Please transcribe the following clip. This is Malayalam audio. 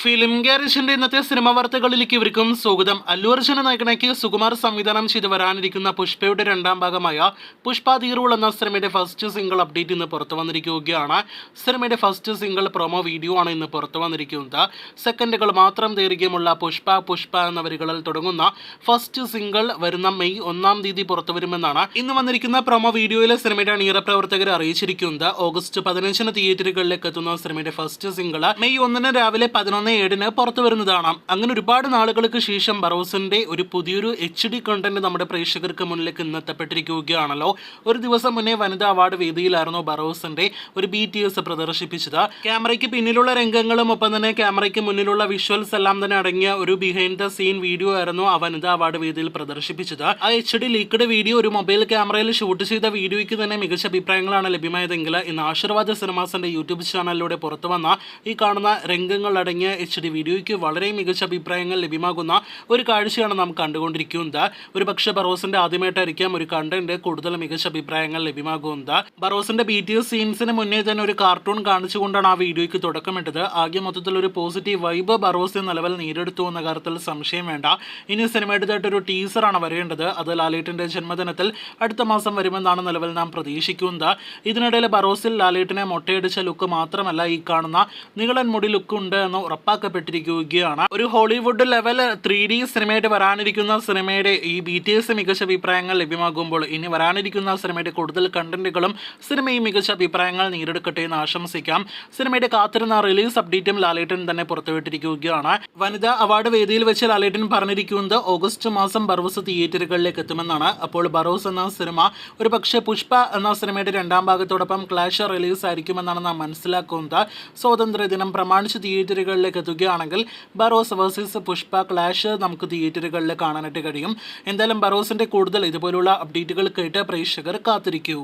ഫിലിം ഗാരേജിന്റെ ഇന്നത്തെ സിനിമ വാർത്തകളിലേക്ക് ഇവർക്കും സ്വാഗതം. അല്ലു അർജുന നായകനാക്കി സുകുമാർ സംവിധാനം ചെയ്ത് വരാനിരിക്കുന്ന പുഷ്പയുടെ രണ്ടാം ഭാഗമായ പുഷ്പ ദി റൂൾ എന്ന സിനിമയുടെ ഫസ്റ്റ് സിംഗിൾ അപ്ഡേറ്റ് ഇന്ന് പുറത്തു വന്നിരിക്കുകയാണ്. സിനിമയുടെ ഫസ്റ്റ് സിംഗിൾ പ്രൊമോ വീഡിയോ ആണ് ഇന്ന് പുറത്തു വന്നിരിക്കുന്നത്. സെക്കൻഡുകൾ മാത്രം ദൈർഘ്യമുള്ള പുഷ്പ എന്ന വരികളിൽ തുടങ്ങുന്ന ഫസ്റ്റ് സിംഗിൾ വരുന്ന മെയ് 1 തീയതി പുറത്തു വരുമെന്നാണ് ഇന്ന് വന്നിരിക്കുന്ന പ്രൊമോ വീഡിയോയിലെ സിനിമയുടെ അണിയറ പ്രവർത്തകർ അറിയിച്ചിരിക്കുന്നത്. ഓഗസ്റ്റ് 15 തിയേറ്ററുകളിലേക്ക് എത്തുന്ന സിനിമയുടെ ഫസ്റ്റ് സിംഗിൾ മെയ് 1 രാവിലെ 11:07 പുറത്തു വരുന്നതാണ്. അങ്ങനെ ഒരുപാട് നാളുകൾക്ക് ശേഷം ബറോസിന്റെ ഒരു പുതിയൊരു HD കണ്ടന്റ് നമ്മുടെ പ്രേക്ഷകർക്ക് മുന്നിലേക്ക് ഇന്നെത്തപ്പെട്ടിരിക്കുകയാണല്ലോ. ഒരു ദിവസം മുന്നേ വനിതാ അവാർഡ് വേദിയിലായിരുന്നു ബറോസിന്റെ ഒരു BTS പ്രദർശിപ്പിച്ചത്. ക്യാമറയ്ക്ക് പിന്നിലുള്ള രംഗങ്ങളും ഒപ്പം തന്നെ ക്യാമറയ്ക്ക് മുന്നിലുള്ള വിഷ്വൽസ് എല്ലാം തന്നെ അടങ്ങിയ ഒരു ബിഹൈൻഡ് ദ സീൻ വീഡിയോ ആയിരുന്നു ആ വനിതാ അവാർഡ് വേദിയിൽ പ്രദർശിപ്പിച്ചത്. ആ HD ലീക്ക്ഡ് വീഡിയോ ഒരു മൊബൈൽ ക്യാമറയിൽ ഷൂട്ട് ചെയ്ത വീഡിയോയ്ക്ക് തന്നെ മികച്ച അഭിപ്രായങ്ങളാണ് ലഭ്യമായതെങ്കിൽ ഇന്ന് ആശീർവാദ സിനിമാസിന്റെ യൂട്യൂബ് ചാനലിലൂടെ പുറത്തു വന്ന ഈ കാണുന്ന രംഗങ്ങൾ അടങ്ങിയ HD വീഡിയോയ്ക്ക് വളരെ മികച്ച അഭിപ്രായങ്ങൾ ലഭ്യമാകുന്ന ഒരു കാഴ്ചയാണ് നാം കണ്ടുകൊണ്ടിരിക്കുന്നത്. ഒരു പക്ഷേ ബറോസിന്റെ ആദ്യമായിട്ടായിരിക്കാം ഒരു കണ്ടന്റ് കൂടുതൽ മികച്ച അഭിപ്രായങ്ങൾ ലഭ്യമാകുന്നത്. ബറോസിന്റെ BTS സീൻസിന് മുന്നേ തന്നെ ഒരു കാർട്ടൂൺ കാണിച്ചുകൊണ്ടാണ് ആ വീഡിയോയ്ക്ക് തുടക്കമിട്ടത്. ആകെ മൊത്തത്തിൽ ഒരു പോസിറ്റീവ് വൈബ് ബറോസ് നിലവിൽ നേടിയെടുത്തു എന്ന കാര്യത്തിൽ സംശയം വേണ്ട. ഇനി സിനിമയുടേതായിട്ടൊരു ടീസറാണ് വരേണ്ടത്. അത് ലാലേട്ടന്റെ ജന്മദിനത്തിൽ അടുത്ത മാസം വരുമെന്നാണ് നിലവിൽ നാം പ്രതീക്ഷിക്കുന്നത്. ഇതിനിടയിൽ ബറോസിൽ ലാലേട്ടനെ മൊട്ടയടിച്ച ലുക്ക് മാത്രമല്ല ഈ കാണുന്ന നീളൻ മുടി ലുക്ക് ഉണ്ട് എന്ന് ഉറപ്പാക്കപ്പെട്ടിരിക്കുകയാണ്. ഒരു ഹോളിവുഡ് ലെവൽ 3D സിനിമയായിട്ട് വരാനിരിക്കുന്ന സിനിമയുടെ ഈ BTS മികച്ച അഭിപ്രായങ്ങൾ ലഭ്യമാകുമ്പോൾ ഇനി വരാനിരിക്കുന്ന സിനിമയുടെ കൂടുതൽ കണ്ടന്റുകളും സിനിമയും മികച്ച അഭിപ്രായങ്ങൾ നേടിയെടുക്കട്ടെ എന്ന് ആശംസിക്കാം. സിനിമയുടെ കാത്തിരുന്ന റിലീസ് അപ്ഡേറ്റും ലാലേട്ടൻ തന്നെ പുറത്തുവിട്ടിരിക്കുകയാണ്. വനിതാ അവാർഡ് വേദിയിൽ വെച്ച് ലാലേട്ടൻ പറഞ്ഞിരിക്കുന്നത് ഓഗസ്റ്റ് മാസം ബറോസ് തിയേറ്ററുകളിലേക്ക് എത്തുമെന്നാണ്. അപ്പോൾ ബറോസ് എന്ന സിനിമ ഒരു പക്ഷേ പുഷ്പ എന്ന സിനിമയുടെ രണ്ടാം ഭാഗത്തോടൊപ്പം ക്ലാഷ് റിലീസ് ആയിരിക്കുമെന്നാണ് നാം മനസ്സിലാക്കുന്നത്. സ്വാതന്ത്ര്യ ദിനം പ്രമാണിച്ച് തിയേറ്ററുകളിലേക്ക് എത്തുകയാണെങ്കിൽ ബറോസ് വേഴ്സസ് പുഷ്പ ക്ലാഷ് നമുക്ക് തിയേറ്ററുകളിൽ കാണാനായിട്ട് കഴിയും. എന്തായാലും ബറോസിന്റെ കൂടുതൽ ഇതുപോലുള്ള അപ്ഡേറ്റുകൾ കേട്ട് പ്രേക്ഷകർ കാത്തിരിക്കൂ.